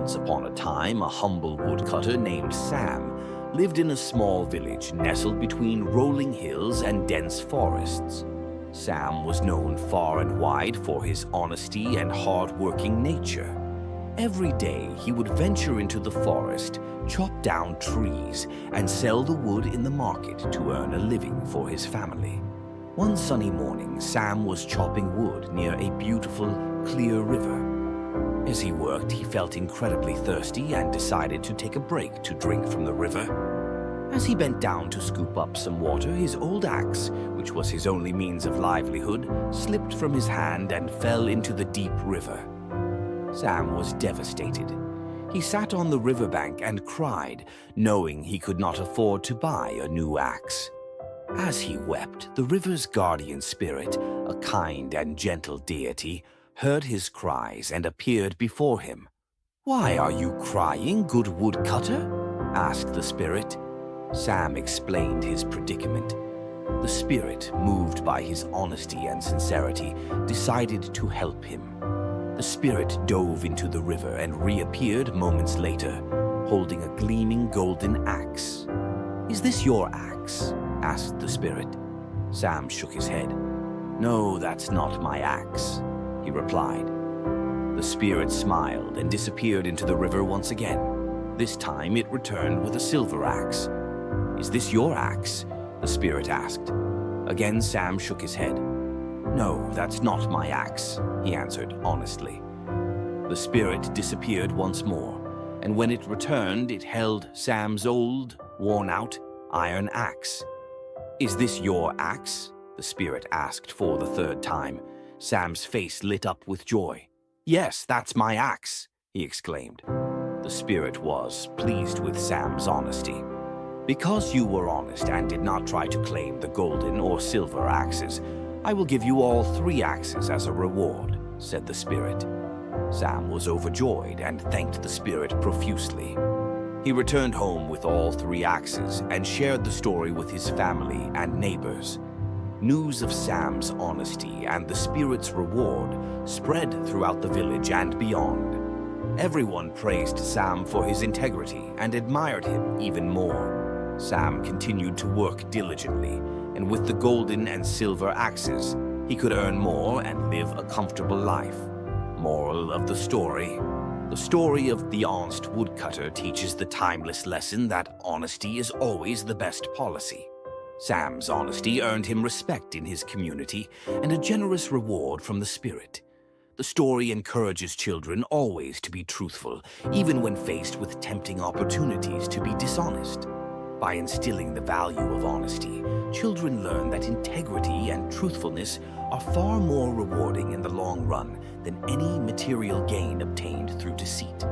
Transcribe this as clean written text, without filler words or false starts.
Once upon a time, a humble woodcutter named Sam lived in a small village nestled between rolling hills and dense forests. Sam was known far and wide for his honesty and hardworking nature. Every day, he would venture into the forest, chop down trees, and sell the wood in the market to earn a living for his family. One sunny morning, Sam was chopping wood near a beautiful, clear river. As he worked, he felt incredibly thirsty and decided to take a break to drink from the river. As he bent down to scoop up some water, his old axe, which was his only means of livelihood, slipped from his hand and fell into the deep river. Sam was devastated. He sat on the riverbank and cried, knowing he could not afford to buy a new axe. As he wept, the river's guardian spirit, a kind and gentle deity, heard his cries and appeared before him. "Why are you crying, good woodcutter?" asked the spirit. Sam explained his predicament. The spirit, moved by his honesty and sincerity, decided to help him. The spirit dove into the river and reappeared moments later, holding a gleaming golden axe. "Is this your axe?" asked the spirit. Sam shook his head. "No, that's not my axe," he replied. The spirit smiled and disappeared into the river once again. This time it returned with a silver axe. "Is this your axe?" the spirit asked. Again Sam shook his head. "No, that's not my axe," he answered honestly. The spirit disappeared once more, and when it returned, it held Sam's old, worn-out iron axe. "Is this your axe?" the spirit asked for the third time. Sam's face lit up with joy. "Yes, that's my axe," he exclaimed. The spirit was pleased with Sam's honesty. "Because you were honest and did not try to claim the golden or silver axes, I will give you all 3 axes as a reward," said the spirit. Sam was overjoyed and thanked the spirit profusely. He returned home with all 3 axes and shared the story with his family and neighbors. News of Sam's honesty and the spirit's reward spread throughout the village and beyond. Everyone praised Sam for his integrity and admired him even more. Sam continued to work diligently, and with the golden and silver axes, he could earn more and live a comfortable life. Moral of the story: the story of the honest woodcutter teaches the timeless lesson that honesty is always the best policy. Sam's honesty earned him respect in his community and a generous reward from the spirit. The story encourages children always to be truthful, even when faced with tempting opportunities to be dishonest. By instilling the value of honesty, children learn that integrity and truthfulness are far more rewarding in the long run than any material gain obtained through deceit.